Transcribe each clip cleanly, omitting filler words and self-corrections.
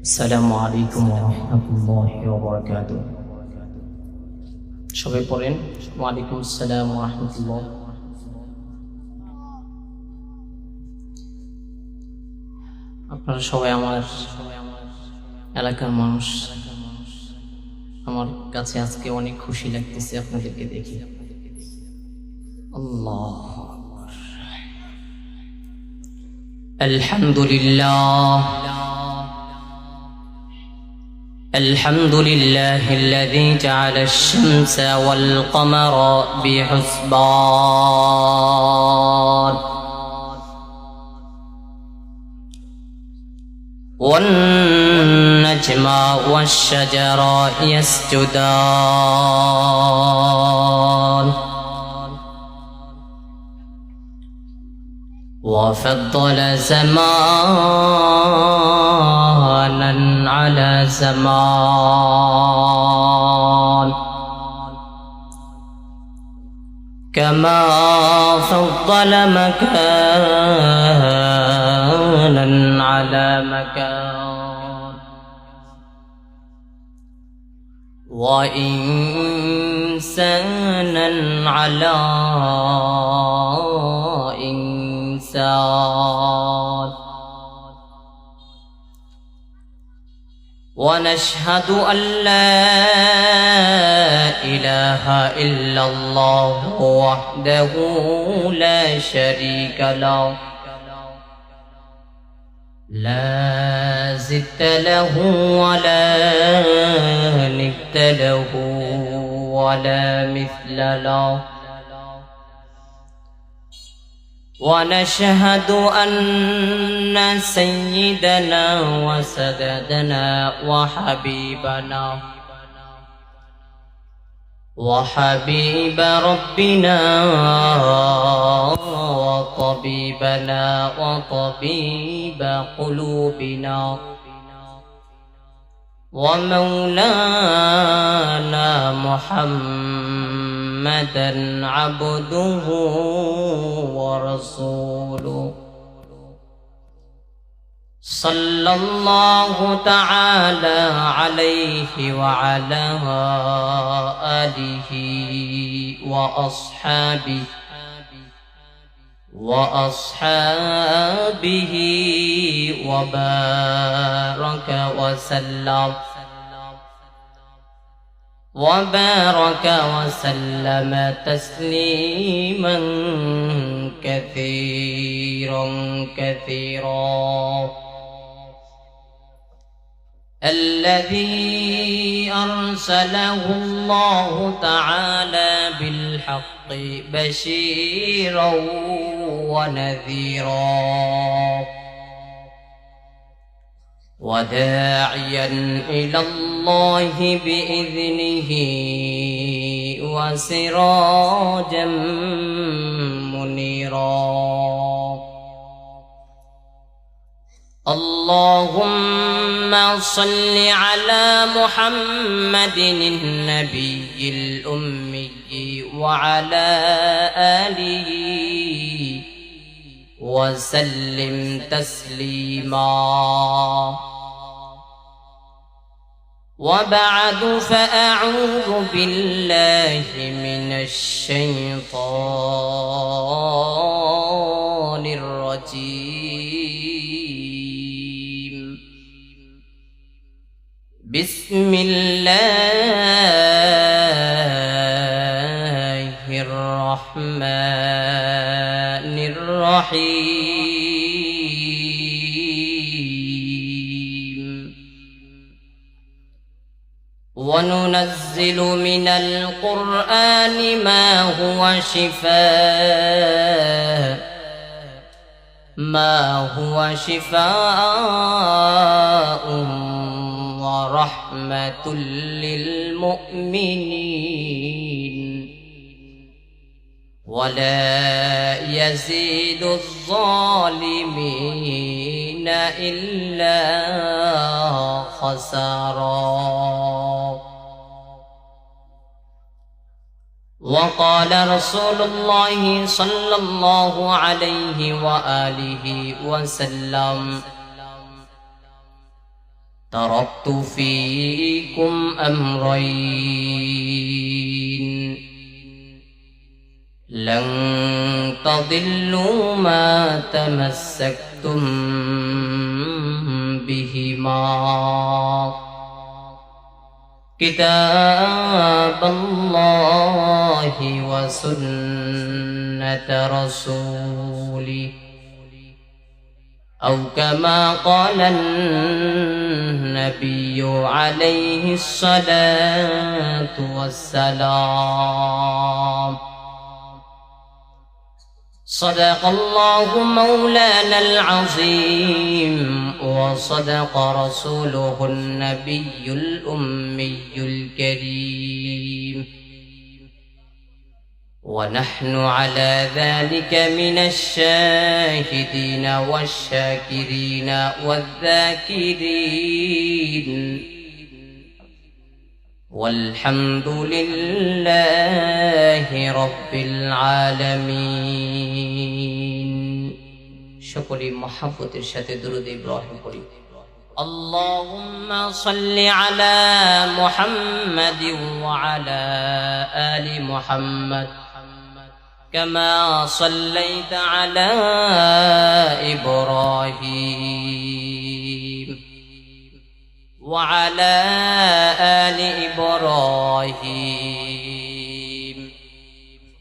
আসসালামু আলাইকুম ওয়া রাহমাতুল্লাহি ওয়া বারাকাতুহু। সবাই পড়েন ওয়া আলাইকুম আসসালাম ওয়া রাহমাতুল্লাহ। আপনারা সবাই আমার এলাকার মানুষ। আমার কাছে আজকে অনেক খুশি লাগতেছে আপনাদেরকে দেখে। আল্লাহ আলহামদুলিল্লাহ الحمد لله الذي جعل الشمس والقمر بحسبان والنجم والشجر يسجدان وفضل زمانا على زمان كما فضل مكانا على مكان وإنسانا على إنسان ونشهد أن لا إله إلا الله وحده لا شريك له لا ضد له ولا ند له ولا مثل له ونشهد أن سيدنا وسددنا وحبيب ربنا وطبيبنا وطبيب قلوبنا ومولانا محمدا عبده ورسوله صلى الله تعالى عليه وعلى آله وأصحابه وبارك وسلم تسليما كثيرا الذي أرسله الله تعالى بالحق بشيرا ونذيرا وداعيا إلى الله بإذنه وسراجا منيرا اللهم صل على محمد النبي الأمي وعلى آله وسلم تسليما وبعد فأعوذ بالله من الشيطان الرجيم بسم الله الرحمن الرحيم وننزل من القرآن ما هو شفاء ورحمة للمؤمنين ولا يزيد الظالمين إلا خسارا وقال رسول الله صلى الله عليه وآله وسلم تركت فيكم أمرين لن تضلوا ما تمسكتم بهما كتاب الله وسنة رسوله أو كما قال النبي عليه الصلاة والسلام صدق الله مولانا العظيم وصدق رسوله النبي الأمي الكريم ونحن على ذلك من الشاهدين والشاكرين والذاكرين والحمد لله رب العالمين شكري محبة الشهادة درود إبراهيم قريب اللهم صل على محمد وعلى آل محمد كما صليت على إبراهيم وعلى آل إبراهيم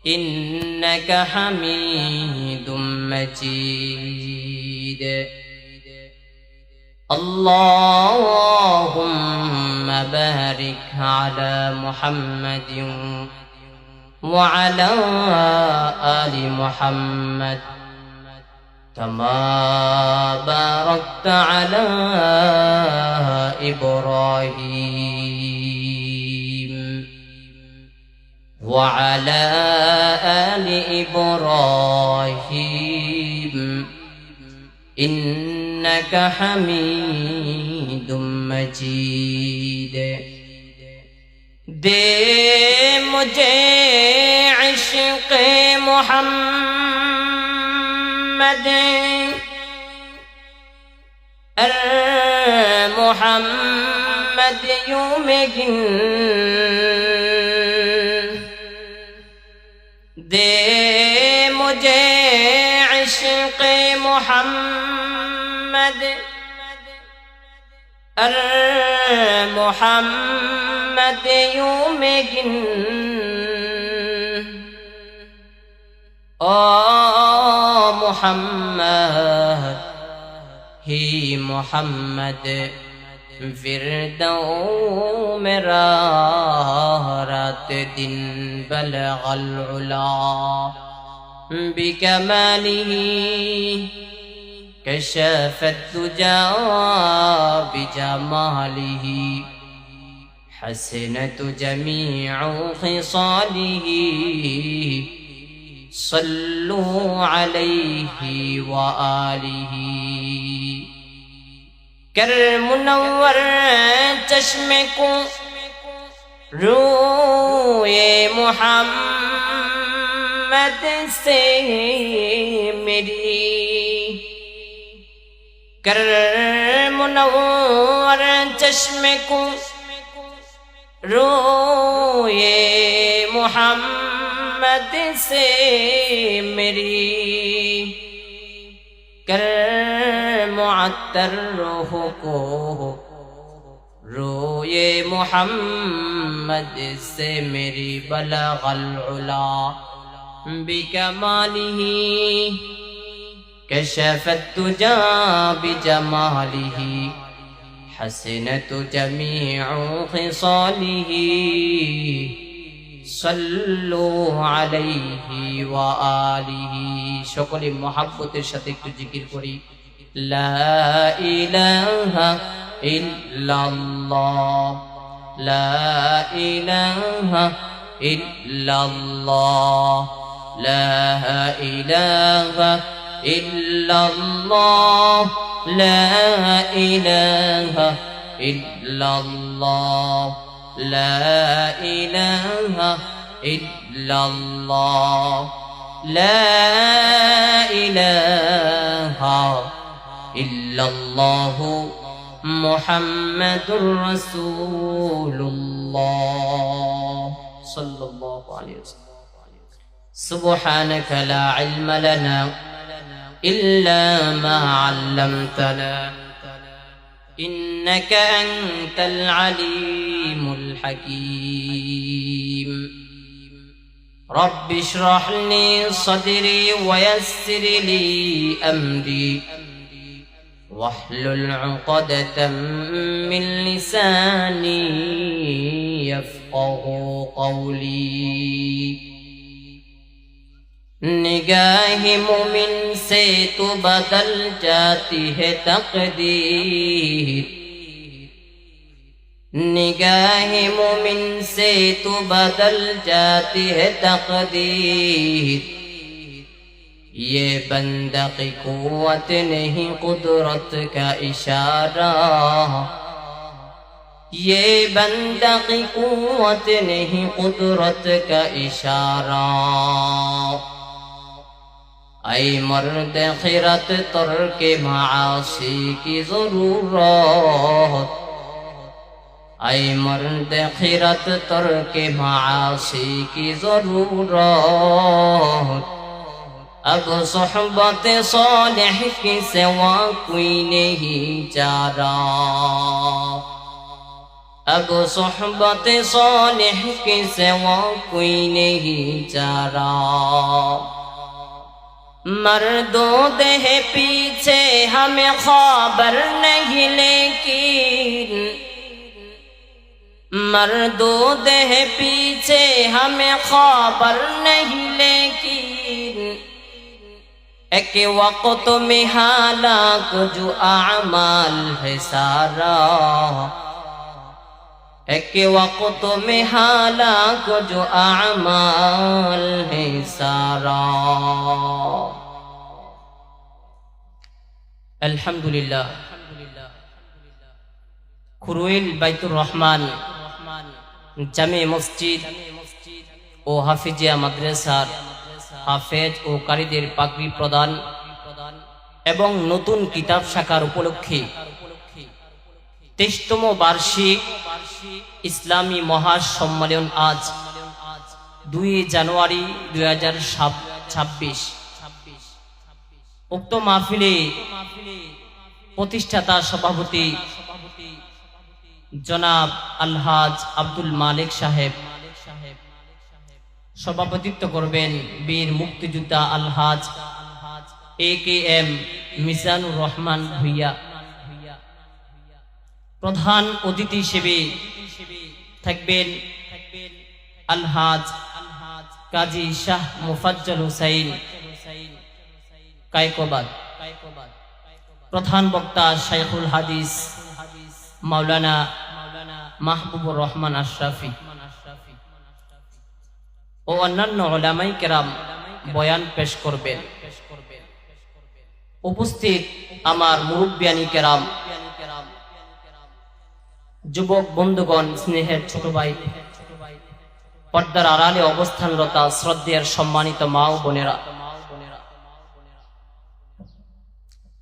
إنك حميد مجيد اللهم بارك على محمد وعلى آل محمد كما باركت على إبراهيم وعلى آل إبراهيم إنك حميد مجيد دے مجھے عشق محمد محمد یوں میں گن دے مجھے عشق محمد محمد یوں میں گن او محمد ہی محمد فردوں میرا رات دن بلغ العلا بکمالہ كشف الدجى بجماله حسنت جميع خصاله صلوا عليه وآله کر منور چشم کو روئے محمد سے میری کر منور چشم کو روئے محمد سے میری کر معطر روح کو روئے محمد سے میری بلغ العلا بکمالہ كشف الدجى بجماله حسنت جميع خصاله صلوا عليه وآله সকলে মহব্বতের সাথে একটু জিকির করি লা ইলাহা ইল্লাল্লাহ লা ইলাহা ইল্লাল্লাহ লা ইলাহা إلا الله لا إله إلا الله لا إله إلا الله لا إله إلا الله মুহাম্মাদুর রাসূলুল্লাহ সাল্লাল্লাহু আলাইহি ওয়াসাল্লাম। সুবহানাকা লা ইলমা লানা ইল্লা মা 'আল্লামতানা ইন্নাকা আনতাল আলিমুল হাকীম। رب اشرح لي صدري ويسر لي أمري واحلل عقدة من لساني يفقه قولي निगाह मोमिन से तो बदल जाती है तकदीर निगाह मोमिन से तो बदल जाती है तकदीर ये बंदा की कुव्वत नहीं कुदरत का इशारा ये बंदा की कुव्वत नहीं कुदरत का इशारा ऐ मर्द खिरत तर्क मासी की जरूरत ऐ मर्द खिरत तर्क मासी की जरूरत अब सोहबत सालिह के सिवा कोई नहीं चारा अब सोहबत सालिह के सिवा कोई नहीं चारा मर्दों देह पीछे हमें खबर नहीं लेकिन मर्दों देह पीछे हमें खबर नहीं लेकिन एक वक्त में हालाक जो आमाल है सारा एक वक्त में हालाक जो आमाल है सारा। अल्हम्दुलिल्लाह खुरुइल बैतुर रहमान জামে মসজিদ ও হাফিজিয়া মাদ্রাসার হাফেজ ও কারীদের পাগড়ি প্রদান এবং নতুন কিতাব শাখার উপলক্ষে 23তম বার্ষিক ইসলামী মহাসম্মেলন আজ 2 জানুয়ারি 2026 উক্ত মাহফিলে প্রতিষ্ঠাতা সভাপতি জনাব আলহাজ আব্দুল মালিক সাহেব সভাপতিত্ব করবেন বীর মুক্তিযোদ্ধা আলহাজ AKM মিজানুর রহমান ভুইয়া। প্রধান অতিথি হিসেবে থাকবেন আলহাজ কাজী শাহ মুফাজ্জল হুসাইন কায়কোবাদ। প্রধান বক্তা শাইখুল হাদিস মাওলানা মাহবুবুর রহমান আশরাফি ও অন্যান্য উলামায়ে কেরাম বয়ান পেশ করবেন। উপস্থিত আমার মুরব্বিয়ানি কেরাম, যুবক বন্ধুগণ, স্নেহের ছোট ভাই, পর্দার আড়ালে অবস্থানরত শ্রদ্ধেয় সম্মানিত মা ও বোনেরা,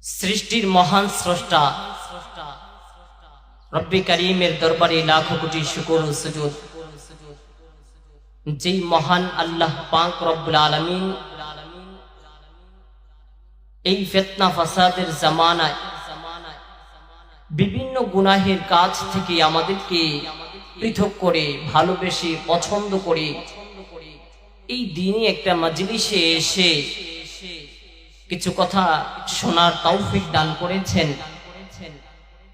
সৃষ্টির মহান স্রষ্টা রব্বি করিমের দরবারে লাখো কোটি শুকর ও সুজুদ। যেই মহান আল্লাহ পাক রব্বুল আলামিন এই ফিতনা ফাসাদের জামানায় বিভিন্ন গুনাহের কাজ থেকে আমাদেরকে পৃথক করে ভালোবেসে পছন্দ করে এই দিনই একটা মজলিসে এসে কিছু কথা শোনার তৌফিক দান করেছেন।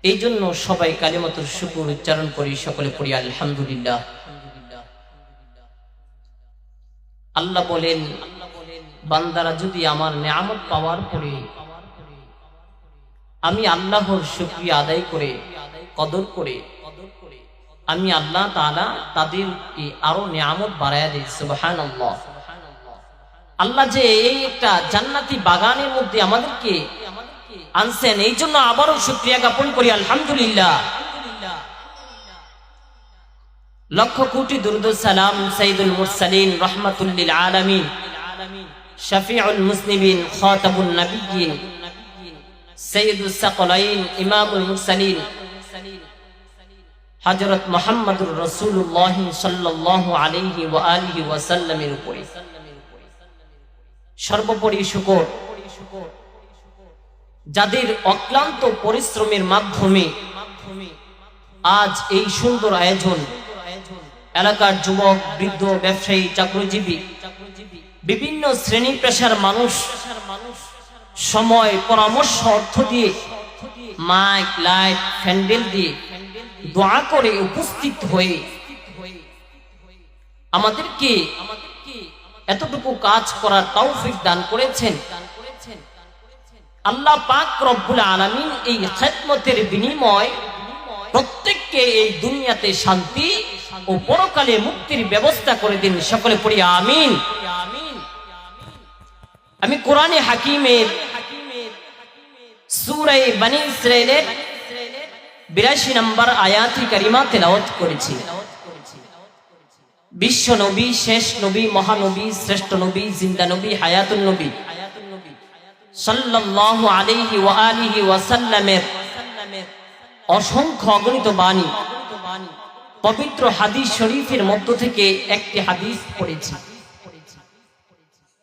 এই জন্য সবাই কালিমাতুর শুকর উচ্চারণ করি, সকলে পড়ি আলহামদুলিল্লাহ। আল্লাহ বলেন, বান্দারা যদি আমার নিয়ামত পাওয়ার পরে আমি আল্লাহর শুকরিয়া আদায় করে কদর করে আমি আল্লাহ তাআলা তাদেরকে আরো নিয়ামত বাড়ায়া দেই। সুবহানাল্লাহ। আল্লাহ যে এই একটা জান্নাতি বাগানের মধ্যে আমাদেরকে আনছেন, এই জন্য আবারও শুকরিয়া জ্ঞাপন করি আলহামদুলিল্লাহ। লক্ষ কোটি দুরূদ ও সালাম সাইয়্যিদুল মুরসালিন রাহমাতুল লিল আলামিন শাফিউল মুসলিমিন খাতাবুন নবিয়্যিন সাইয়্যিদুস সাকলাইন ইমামুল মুরসালিন হযরত মুহাম্মদুর রাসূলুল্লাহ সাল্লাল্লাহু আলাইহি ওয়া আলিহি ওয়াসাল্লামের উপরে। সর্বোপরি শুকর যাদের অক্লান্ত পরিশ্রমের মাধ্যমে আজ এই সুন্দর আয়োজন, এলাকার যুবক, বৃদ্ধ, ব্যবসায়ী, চাকরিজীবী, বিভিন্ন শ্রেণী পেশার মানুষ সময়, পরামর্শ, অর্থ দিয়ে, মাইক, লাইট, প্যান্ডেল দিয়ে দোয়া করে উপস্থিত হয়ে আমাদেরকে এতটুকু কাজ করার তৌফিক দান করেছেন। আল্লাহ পাক রব্বুল আলামিন এই খিদমতের বিনিময় প্রত্যেককে এই দুনিয়াতে শান্তি ও পরকালে মুক্তির ব্যবস্থা করে দিন। সকলে পড়ি আমিন। আমি কোরআনে হাকিমের সূরা বনী ইসরাঈলের 82 নম্বর আয়াতি কারিমা তেলাওয়াত করেছি। বিশ্ব নবী, শেষ নবী, মহানবী, শ্রেষ্ঠ নবী, জিন্দা নবী, হায়াতুন নবী সাল্লাল্লাহু আলাইহি ওয়া আলিহি ওয়াসাল্লামের অসংখ্য অগণিত বাণী, পবিত্র হাদিস শরীফের মধ্য থেকে একটি হাদিস পড়েছি।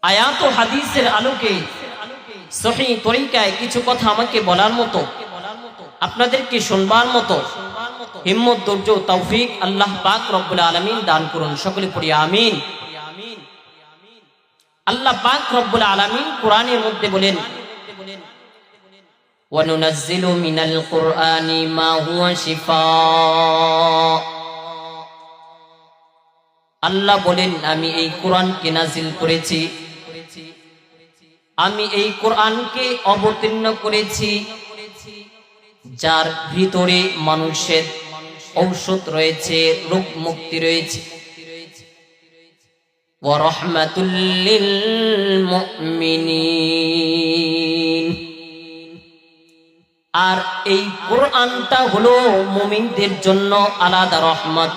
আয়াত ও হাদিসের আলোকে সহিহ তরিকায় কিছু কথা আমাকে বলার মতো, আপনাদেরকে শুনবার মতো হিম্মত, ধৈর্য, তৌফিক আল্লাহ পাক রব্বুল আলামিন দান করুন। সকলে পড়ি আমিন। আল্লাহ পাক রব্বুল আলামিন কোরআনের মধ্যে বলেন, ওয়ানুনাজ্জিলু মিনাল কুরআনি মা হুয়া শিফা। আল্লাহ বলেন, আমি এই কোরআনকে নাজিল করেছি, আমি এই কোরআনকে অবতীর্ণ করেছি যার ভিতরে মানুষের ঔষধ রয়েছে, রোগ মুক্তি রয়েছে। ওয়া রাহমাতুল লিল মুমিনিন। আর এই কোরআনটা হলো মুমিনদের জন্য আলাদা রহমত।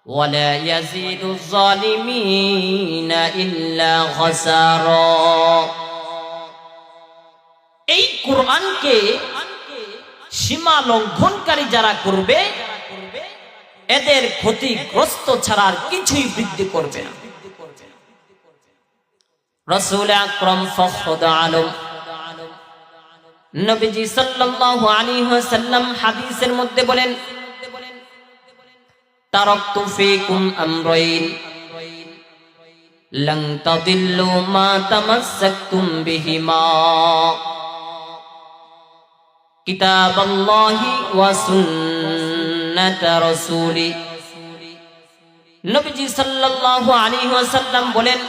ওয়ালা ইয়াজিদুজ জালিমিনা ইল্লা খাসারা। এই কোরআনকে সীমা লঙ্ঘনকারী যারা করবে, এদের ক্ষতিগ্রস্ত ছাড়া আর কিছুই বৃদ্ধি করবে না। রাসূল আকরাম ফখরুল আলম নবীজি সাল্লাল্লাহু আলাইহি ওয়াসাল্লাম হাদিসের মধ্যে বলেন, তারাকতু ফীকুম আমরাইন লান তাদিল্লু মা তামাসসাকতুম বিহিমা কিতাবাল্লাহি ওয়া সুন্নাত রাসূলি। নবীজি সাল্লাল্লাহু আলাইহি ওয়াসাল্লাম বলেন,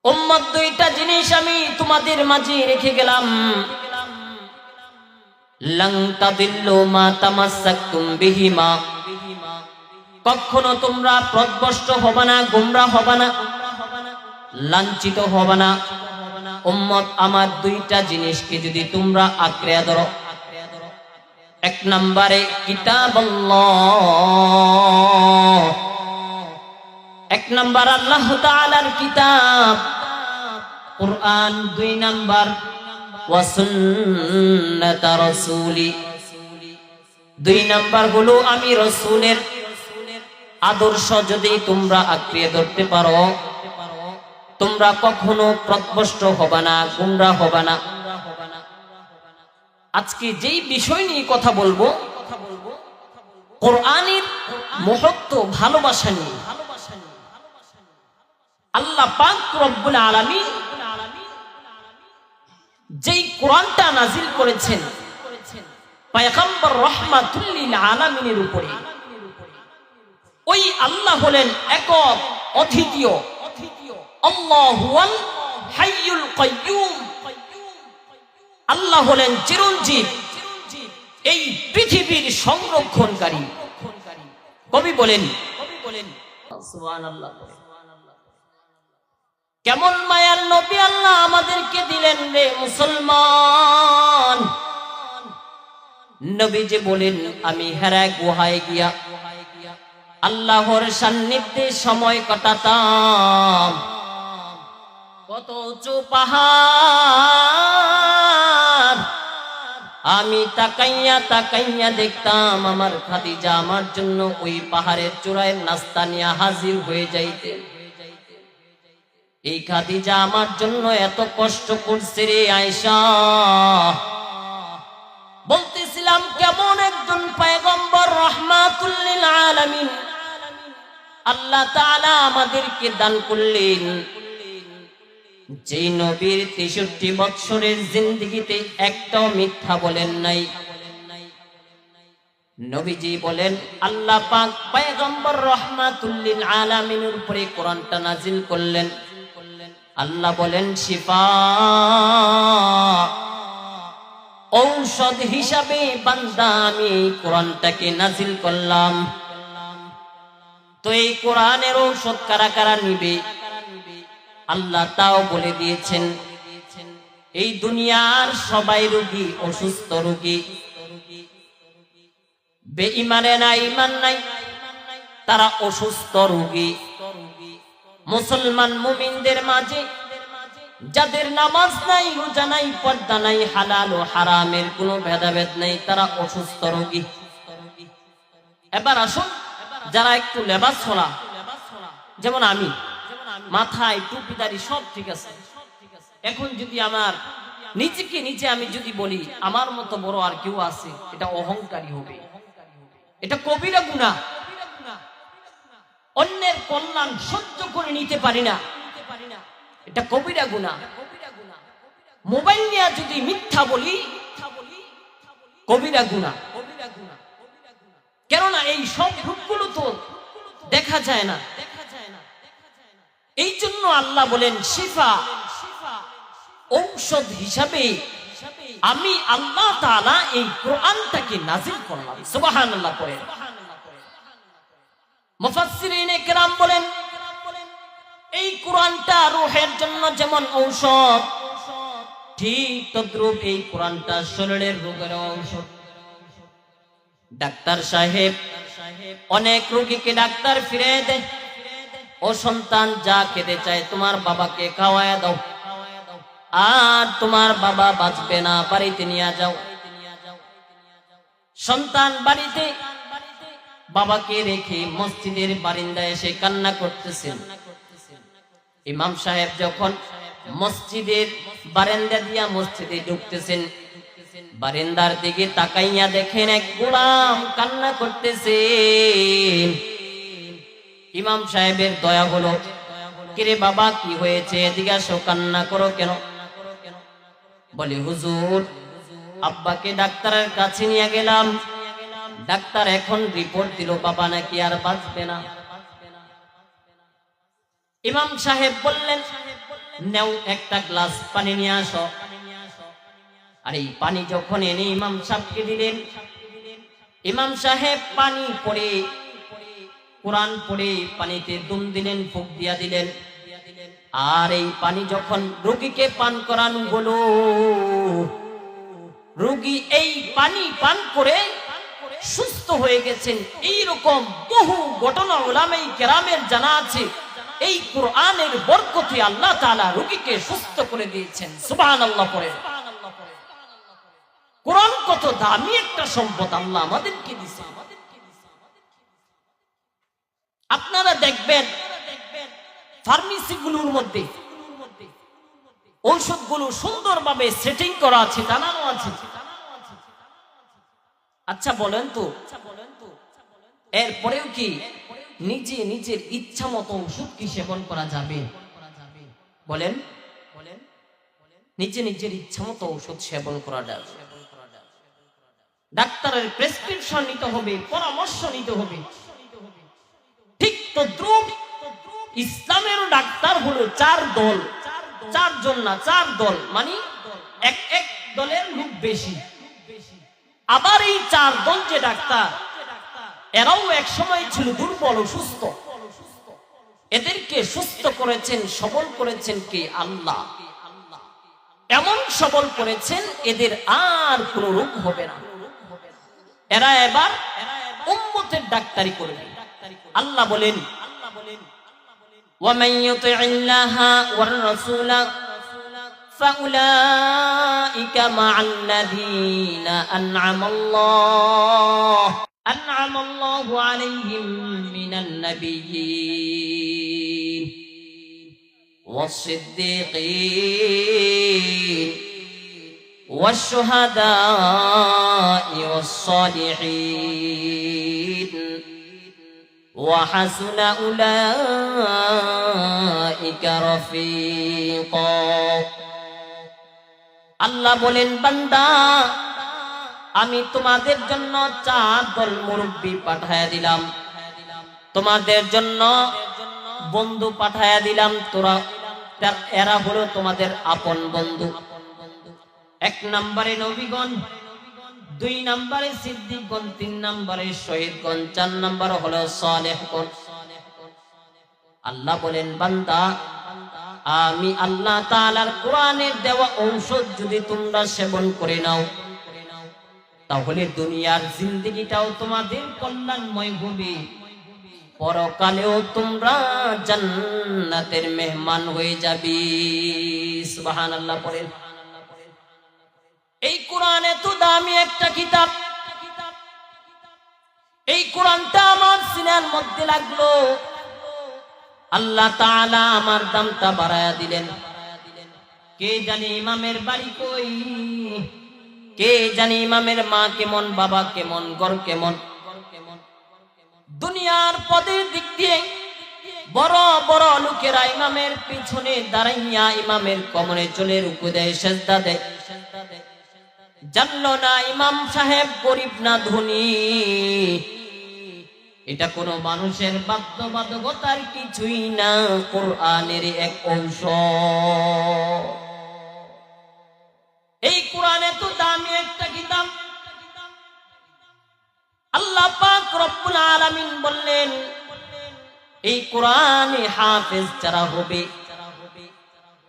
উম্মত, দুইটা জিনিস আমি তোমাদের মাঝে রেখে গেলাম। লান তাদিল্লু মা তামাসসাকতুম বিহিমা। কখনো তোমরা পথভ্রষ্ট হবে না, গোমরাহ হবে না, লাঞ্ছিত হবে না। উম্মত, আমার দুইটা জিনিসকে যদি তোমরা আঁকড়ে ধরো, এক নম্বরে কিতাবাল্লাহ, এক নম্বর আল্লাহ তাআলার কিতাব কোরআন, দুই নম্বর ওয়া সুন্নাত রাসূলি, দুই নম্বর হলো আমি রাসূলের আদর্শ যদি তোমরা আঁকড়ে ধরতে পারো, তোমরা কখনো পথভ্রষ্ট হবে না, গোমরাহ হবে না। আজকে যেই বিষয় নিয়ে কথা বলবো, কোরআনের মহত্ব, ভালোবাসা নিয়ে। আল্লাহ পাক রব্বুল আলামিন যেই কোরআনটা নাজিল করেছেন পয়গম্বর রাহমাতুল লিল আলামিনের উপরে, ওই আল্লাহ হলেন একক, অদ্বিতীয়। আল্লাহুল হাইয়ুল কাইয়্যুম। আল্লাহ হলেন চিরঞ্জীব, এই পৃথিবীর সংরক্ষণকারী। কবি বলেন সুবহানাল্লাহ। কেমন মায়ার নবী আল্লাহ আমাদেরকে দিলেন রে মুসলমান। নবী যে বলেন, আমি হেরা গুহায় গিয়া আল্লাহর সান্নিধ্যে সময় কাটাতাম। কত উঁচু পাহাড়, আমি তাকাইয়া তাকাইয়া দেখতাম আমার খাদিজা আমার জন্য ওই পাহাড়ের চূড়ায় নাস্তা নিয়ে হাজির হয়ে যাইতেন। এই খাদিজা আমার জন্য এত কষ্ট করছে রে আয়েশা। বলতেছিলাম কেমন একজন পয়গম্বর রাহমাতুল লিল আলামিন আল্লাহ তাআলা আমাদেরকে দান করলেন, যেই নবীর 63 বছরের জিন্দেগিতে একটাও মিথ্যা বলেন নাই। নবীজি বলেন আল্লাহ পাক পয়গম্বর রাহমাতুল লিল আলামিনের উপরে কোরআনটা নাজিল করলেন। আল্লাহ বলেন শিফা, ঔষধ হিসাবে বান্দা আমি এই কোরআনটাকে নাজিল করলাম। তো এই কোরআনের ঔষধ কারা কারা নিবে আল্লাহ তাও বলে দিয়েছেন। এই দুনিয়ার সবাই রোগী, অসুস্থ রোগী, বেঈমানে না ঈমান নাই তারা অসুস্থ রোগী। মুসলমান মুমিনদের মাঝে যাদের নামাজ নাই, রোজা নাই, পর্দা নাই, হালাল ও হারামের কোনো ভেদাভেদ নাই, তারা অসুস্থ রোগী। এবার আসুন যারা একটু লেবাস ছড়া, যেমন আমি, মাথায় টুপি দাড়ি সব ঠিক আছে, এখন যদি আমার নিজেকে নিচে আমি যদি বলি আমার মতো বড় আর কেউ আছে, এটা অহংকারী হবে, এটা কবিরা গুনাহ। অন্যের কল্যাণ সহ্য করে নিতে পারি না, এটা কবিরা গুনাহ। মোবাইল নিয়ে যদি মিথ্যা বলি কবিরা গুনাহ। কেননা এই সব রূপগুলো তো দেখা যায় না। এই জন্য আল্লাহ বলেন শিফা, ঔষধ হিসাবে আমি আল্লাহ তাআলা এই কোরআনটাকে নাজিল করলাম। সুবহানাল্লাহ পড়েন। মুফাসসিরিনে কেরাম বলেন এই কোরআনটা রূহের জন্য যেমন ঔষধ, ঠিক তদ্রূপ এই কোরআনটা শরীরের রোগের ঔষধ। ডাক্তার সাহেব অনেক রোগীকে ডাক্তার ফিরে দেয়, ও সন্তান যা খেতে চায় তোমার বাবাকে খাওয়ায় দাও, আর তোমার বাবা বাঁচবে না, বাড়িতে নিয়ে যাও। সন্তান বাড়িতে বাবাকে রেখে মসজিদের বারিন্দায় এসে কান্না করতেছেন। ইমাম সাহেব যখন মসজিদের বারান্দা দিয়া মসজিদে ঢুকতেছেন, বারান্দার দিকে তাকাইয়া দেখেন এক গোলাম কান্না করতেছে। ইমাম সাহেবের দয়া হলো, কিরে বাবা কি হয়েছে, এদিকে আসো, কান্না করো কেন? বলে হুজুর আব্বাকে ডাক্তারের কাছে নিয়ে গেলাম, ডাক্তার এখন রিপোর্ট দিল বাবা নাকি আর বাঁচবে না। ইমাম সাহেব বললেন নেও একটা গ্লাস পানি নিয়ে আসো। আর এই পানি যখন এনে ইমাম সাহেবকে দিলেন, ইমাম সাহেব পানি পড়ে কোরআন পড়ে পানিতে দুম দিলেন, ফুঁক দিয়া দিলেন। আর এই পানি যখন রোগীকে পান করানো হলো, রোগী এই পানি পান করে সুস্থ হয়ে গেছেন। এইরকম বহু ঘটনা উলামায়ে কেরামের জানা আছে। এই কোরআনের বরকতে আল্লাহ তাআলা রোগীকে সুস্থ করে দিয়েছেন। সুবহানাল্লাহ পড়ে। কোরআন কত দামি একটা সম্পদ আল্লাহ আমাদেরকে দিয়েছে। আপনারা দেখবেন ফার্মেসিগুলোর মধ্যে ঔষধগুলো সুন্দরভাবে সেটিং করা আছে, জানানো আছে। আচ্ছা বলেন তো, এরপরেও কি নিজে নিজের ইচ্ছা মতো ওষুধ কি সেবন করা যাবে? বলেন, নিজে নিজের ইচ্ছা মতো ওষুধ সেবন করা যাবে? ডাক্তারের প্রেসক্রিপশন নিতে হবে, পরামর্শ নিতে হবে। ঠিক তদ্রুপ ইসলামের ডাক্তার হলো 4 দল, 4 জন না, 4 দল, মানে এক দলের লোক বেশি। আবার এই 4 দল যে ডাক্তার, এরাও এক সময় ছিল দুর্বল, অসুস্থ। এদেরকে সুস্থ করেছেন, সবল করেছেন কে? আল্লাহ। এমন সবল করেছেন এদের আর কোনো রোগ হবে না। এরা এবার উম্মতের ডাক্তারি করবে। আল্লাহ বলেন وَمَن يُطِعِ اللَّهَ وَالرَّسُولَ فأولئك مع الذين أنعم الله عليهم من النبيين والصديقين والشهداء والصالحين وحسن أولئك رفيقا আল্লাহ বলেন বান্দা আমি তোমাদের জন্য 4 দল মুরব্বি পাঠায়া দিলাম, তোমাদের জন্য বন্ধু পাঠায়া দিলাম, এরা হলো তোমাদের আপন বন্ধু। 1 নম্বরে নবীগণ, 2 নম্বরে সিদ্দিকগণ, 3 নম্বরে শহীদগণ, 4 নম্বর হলো সালেহগণ। আল্লাহ বলেন বান্দা আমি আল্লাহ তাআলার কোরআনের দেওয়া ঔষধ যদি তোমরা সেবন করে নাও তাহলে দুনিয়ার জিন্দেগিটাও তোমাদের কল্যাণময় হবে, পরকালেও তোমরা জান্নাতের মেহমান হয়ে যাবে। সুবহানাল্লাহ পড়েন। এই কোরআন এত দামি একটা কিতাব, এই কোরআনটা আমার সিনার মধ্যে লাগলো, আল্লাহ তাআলা আমার দামটা বাড়ায়া দিলেন। কে জানি ইমামের বাড়ি কই, কে জানি ইমামের মা কেমন, বাবা কেমন, ঘর কেমন। দুনিয়ার পদের দিক দিয়ে বড় বড় লোকেরা ইমামের পিছনে দাঁড়াইয়া ইমামের কমরে চলে রুকু দেয়, সেজদা দেয়। জানলো না ইমাম সাহেব গরিব না ধনী, এটা কোন মানুষের বাধ্যবাধকতার কিছুই না, কোরআনের এক অংশ। এই কোরআন এত দামি একটা কিতাব। আল্লাহ পাক রব্বুল আলামিন বললেন এই কোরআনে হাফেজ যারা হবে,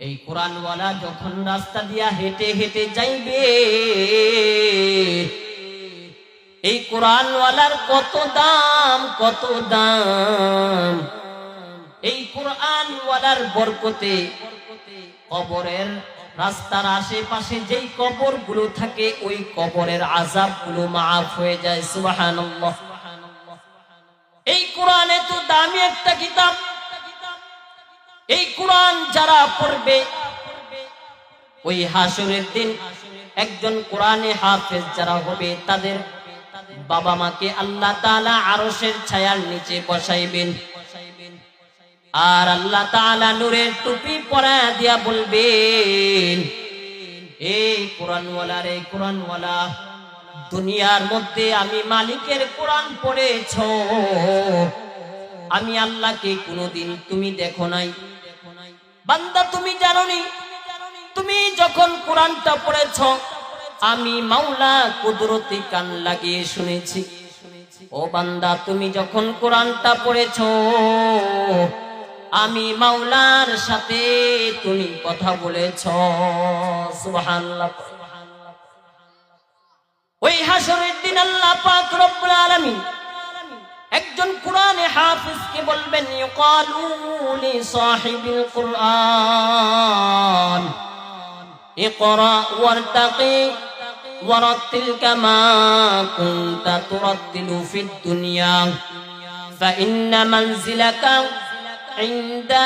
এই কোরআনওয়ালা যখন রাস্তা দিয়া হেঁটে হেঁটে যাইবে এই কোরআনওয়ালার কত দাম, কত দাম। এই কোরআনওয়ালার বরকতে কবরের রাস্তার আশেপাশে যেই কবরগুলো থাকে ওই কবরের আযাবগুলো মাফ হয়ে যায়। সুবহানাল্লাহ। এই কোরআন এত দামি একটা কিতাব, এই কোরআন যারা পড়বে ওই হাসরের দিন একজন কোরআনে হাফেজ যারা হবে তাদের বাবা মাকে আল্লাহ তাআলা আরশের ছায়ার নিচে বসাইবেন, আর আল্লাহ তাআলা নূরের টুপি পরায়া দিয়া বলবেন এই কোরআনওয়ালা রে কোরআনওয়ালা, দুনিয়ার মধ্যে আমি মালিকের কোরআন পড়েছো, আমি আল্লাহকে কোনোদিন তুমি দেখো নাই। বান্দা তুমি জানোনি, তুমি যখন কোরআনটা পড়েছো আমি মাওলা কুদরতি কান লাগিয়ে শুনেছি। ও বান্দা তুমি যখন কোরআনটা পড়েছো আমি মাওলার সাথে তুমি কথা বলেছো। সুবহানাল্লাহ। ওই হাসরের দিন আল্লাহ পাক রব্বুল আলামিন একজন কোরআনে হাফেজকে বলবেন ইউকালু লি সাহিবিল কুরআন ইকরা ওয়ারতাকি ওয়ারাতিল কামা কুনতা তুরাতিলু ফিদ দুনিয়া ফাইন্না মানজিলাকা ইনদা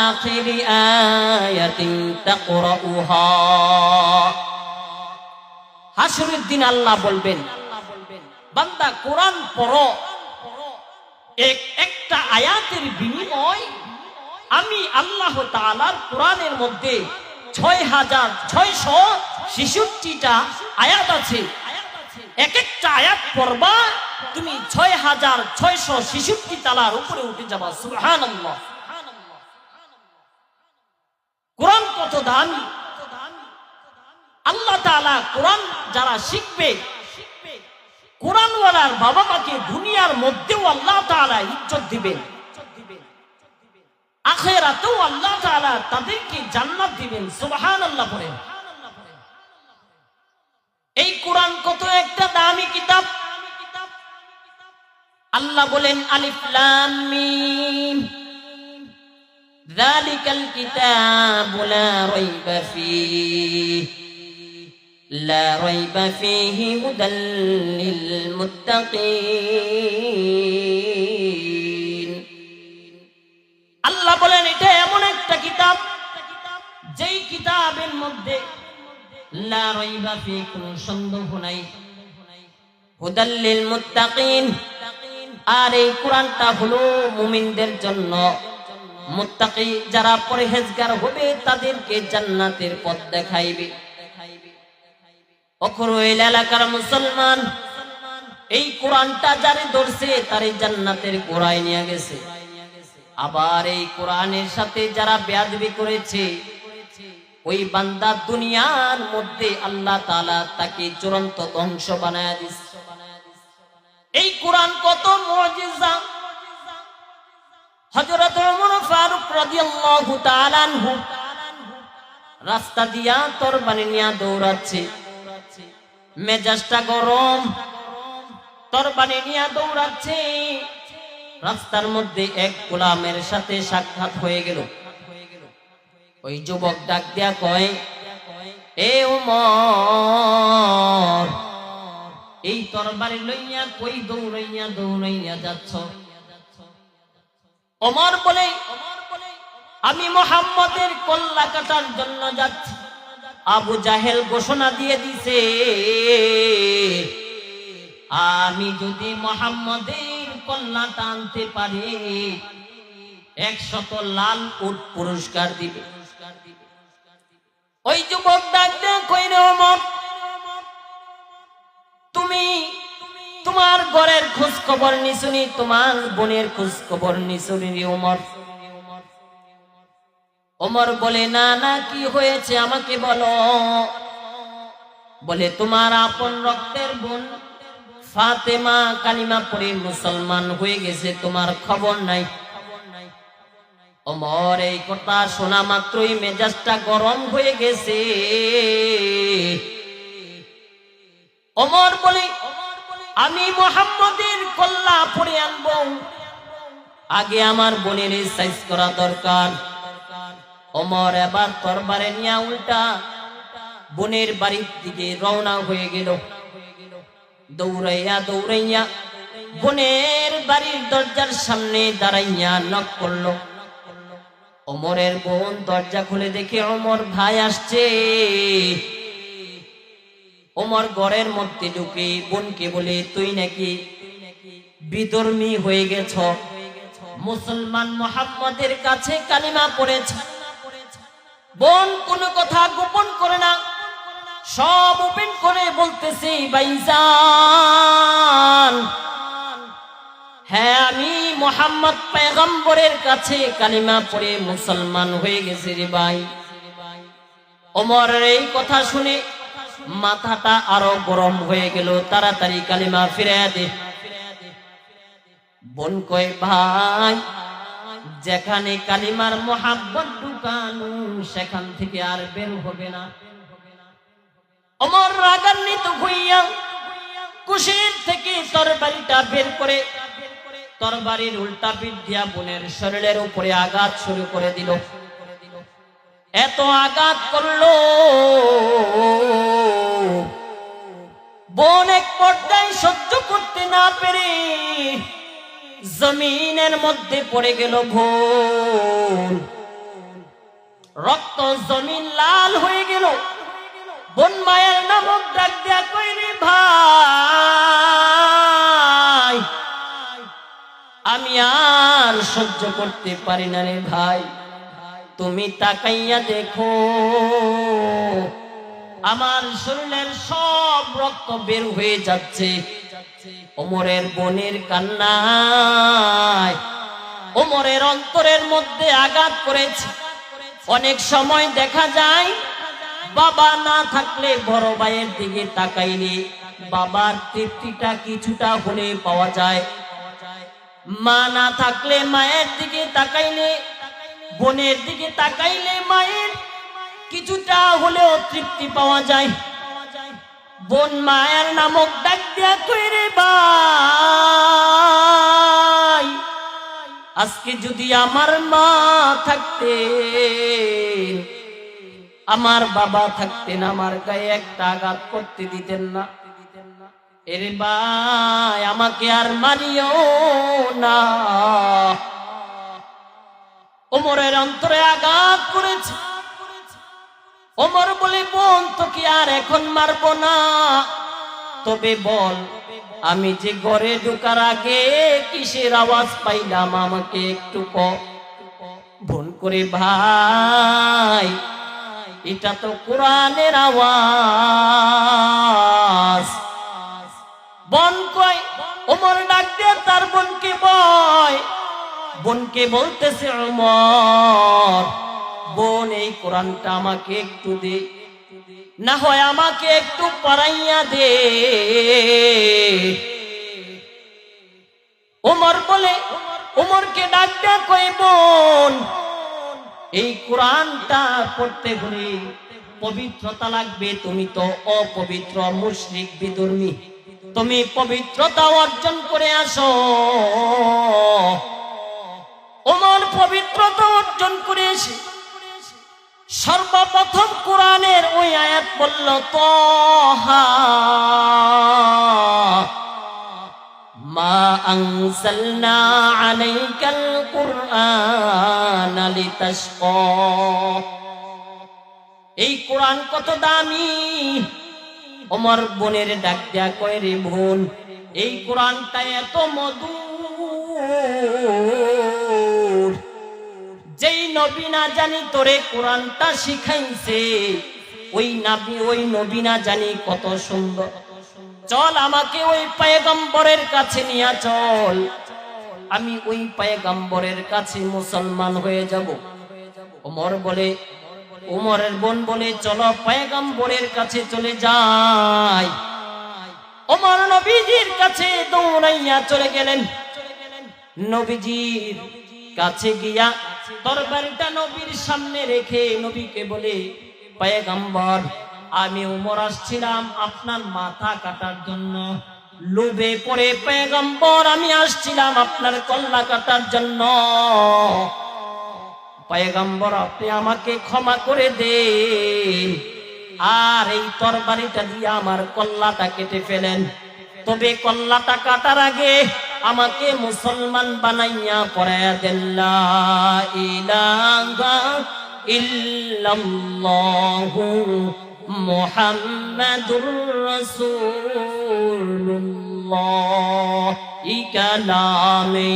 আখিরি আয়াতিন তাকরাউহা। হাসরের দিন আল্লাহ বলবেন বান্দা কোরআন পড়ো, একটা আয়াতের বিনিময় আমি আল্লাহ তাআলার কোরআনের মধ্যে 6666টা আয়াত আছে, এক একটা আয়াত পড়বা তুমি 6666 তালার উপরে উঠে যাবা। সুবহানাল্লাহ। কোরআন কত দামি। আল্লাহ তাআলা কোরআন যারা শিখবে কোরআনওয়ালার বাবা মাকে দুনিয়ার মধ্যেও আল্লাহ তাআলা ইজ্জত দিবেন, আখিরাতেও আল্লাহ তাআলা তাদেরকে জান্নাত দিবেন। সুবহানাল্লাহ পড়েন। এই কোরআন কত একটা দামি কিতাব। আল্লাহ বলেন আলিফ লাম মিম যালিকাল কিতাবু লা রাইবা ফীহি لا ريب فيه هدى للمتقين আল্লাহ বলেন এটা এমন একটা কিতাব যেই কিতাবের মধ্যে লা রাইবা ফী কোনো সন্দেহ নাই হুদাল লিল মুত্তাকিন আর এই কোরআনটা হলো মুমিনদের জন্য মুত্তাকি যারা পরহেজগার হবে তাদেরকে জান্নাতের পথ দেখাইবে অখরুল এলাকার মুসলমান এই কোরআনটা যারে ধরছে তারে জান্নাতের গোড়ায় নিয়ে গেছে আবার এই কোরআনের সাথে যারা বেয়াদবি করেছে ওই বান্দা দুনিয়ার মধ্যে আল্লাহ তাআলা তাকে চূড়ান্ত ধ্বংস বানায়া দিছে এই কোরআন কত মুজিজা হযরত ওমর ফারুক রাদিয়াল্লাহু তাআলা আনহু রাস্তা দিয়া তরবারি নিয়ে দৌড়াচ্ছে মেজাজটা গরম তরবারি নিয়ে দৌড়াচ্ছে রাস্তার মধ্যে এক গোলামের সাথে সাক্ষাৎ হয়ে গেল ওই যুবক ডাক দিয়া কয় এ ওমর এই তরবারি লইয়া কই দৌড়াইয়া যাচ্ছ ওমর বলে আমি মুহাম্মদের কল্লা কাটার জন্য যাচ্ছি আবু জাহেল ঘোষণা দিয়ে দিছে আমি যদি মুহাম্মদের কল্লাটা আনতে পারি 100 লাল উট পুরস্কার দিবে ওই যুবক ডাক দিয়ে কইরে ওমর তুমি তোমার ঘরের খোঁজ খবর নিছুনি তোমার বোনের খোঁজ খবর নিছুনি ওমর ওমর বলে না না কি হয়েছে আমাকে বলো বলে তোমার আপন রক্তের বোন ফাতেমা কালিমা পড়ে মুসলমান হয়ে গেছে তোমার খবর নাই ওমর এই কথা শোনা মাত্রই মেজাজটা গরম হয়ে গেছে ওমর বলে আমি মুহাম্মদের কল্লা পড়ে আনবো আগে আমার বোনের সাইজ করা দরকার ওমর এবার তরবারে নিয়ে উল্টা বোনের বাড়ির দিকে রওনা হয়ে গেল দৌড়াইয়া বোনের বাড়ির দরজার সামনে দাঁড়াইয়া নক করলো ওমরের বোন দরজা খুলে দেখে ওমর ভাই আসছে ওমর ঘরের মধ্যে ঢুকে বোনকে বলে তুই নাকি বিধর্মী হয়ে গেছ মুসলমান মুহাম্মদের কাছে কালিমা পড়েছ বোন কোনো কথা গোপন করে না সব ওপেন করে বলতেছি ভাইজান হ্যাঁ আমি মুহাম্মদ পয়গম্বরের কাছে কালিমা পড়ে মুসলমান হয়ে গেছি রে ভাই ওমরের এই কথা শুনে মাথাটা আরো গরম হয়ে গেল তাড়াতাড়ি কালিমা ফিরিয়ে দে বোন কয় ভাই যেখানে কালিমার মোহাব্বত ঢুকানো সেখান থেকে আর বের হবে না ওমর রাগান্বিত হইয়া কুশির থেকে তরবারিটা বের করে তরবারির উল্টা পিঠ দিয়া বোনের শরীরের উপরে আঘাত শুরু করে দিল এত আঘাত করলো বোন এক পর্যায়ে সহ্য করতে না পেরে জমিনের মধ্যে পড়ে গেল বোন রক্ত জমিন লাল হয়ে গেল বোন মায়ের নামক ডাক দিয়া কই রে ভাই আমি আর সহ্য করতে পারি না রে ভাই তুমি তাকাইয়া দেখো আমার শরীরের সব রক্ত বের হয়ে যাচ্ছে ওমরের বোনের কান্নায় ওমরের অন্তরের মধ্যে আঘাত করেছে অনেক সময় দেখা যায় বাবা না থাকলে বড় ভাইয়ের দিকে তাকাইলে বাবার তৃপ্তিটা কিছুটা হলে পাওয়া যায় মা না থাকলে মায়ের দিকে তাকাইলে বোনের দিকে তাকাইলে মায়ের কিছুটা হলেও তৃপ্তি পাওয়া যায় বোন মায়ের নামক ডাক দিয়া কই রে ভাই আজকে যদি আমার মা থাকতেন, আমার বাবা থাকতেন, আমার গায়ে একটা আঘাত করতে দিতেন না। এরে ভাই, আমাকে আর মারিও না। ওমরের অন্তরে আঘাত করেছে। ওমর বলে, বোন তোকে আর এখন মারবো না, তবে বল আমি যে ঘরে ঢোকার আগে কিসের আওয়াজ পাইলাম আমাকে একটু বোন করে ভাই, এটা তো কোরআনের আওয়াজ। বোন কই? ওমর ডাক দিয়ে তার বোনকে বয়, বোনকে বলতেছে, ওমর বোন এই কোরআনটা আমাকে একটু দে, না হয় আমাকে একটু পড়াইয়া দে। ওমর বলে, ওমরকে ডাক দেয়া কই, বোন এই কোরআনটা পড়তে হলে পবিত্রতা লাগবে, তুমি তো অপবিত্র মুশরিক বিধর্মী, তুমি পবিত্রতা অর্জন করে আসো। ওমর পবিত্রতা অর্জন করে এসে সর্বপ্রথম কোরআনের ওই আয়াত বলল, তাহা মা আনজালনা আলাইকাল কুরআনা লিতাশকা। এই কোরআন কত দামি। ওমর বোনের ডাক দেয়া কয়, রে বোন এই কোরআনটা এত মধুর, যেই নবী না জানি তোরে কোরআনটা শিখাইছে, ওই নবী না জানি কত সুন্দর। চল আমাকে ওই পয়গম্বরের কাছে নিয়ে চল, আমি ওই পয়গম্বরের কাছে মুসলমান হয়ে যাব। ওমর বলে, ওমরের বোন বলে, চলো পয়গম্বরের কাছে চলে যাই। ওমর নবীজির কাছে দৌড়াইয়া চলে গেলেন। নবীজির কাছে গিয়া তরবারিটা নবীর সামনে রেখে নবীকে বলে, পয়গম্বর আমি ওমর আসছিলাম আপনার মাথা কাটার জন্য, লোভে পড়ে পয়গম্বর আমি আসছিলাম আপনার কল্লা কাটার জন্য। পয়গম্বর আপনি আমাকে ক্ষমা করে দেন, আর এই তরবারিটা দিয়ে আমার কল্লাটা কেটে ফেলেন, তবে কল্লাটা কাটার আগে আমাকে মুসলমান বানাইয়া পড়ায়া দেন, লা ইলাহা ইল্লাল্লাহু মুহাম্মাদুর রাসূলুল্লাহ। ই কালামে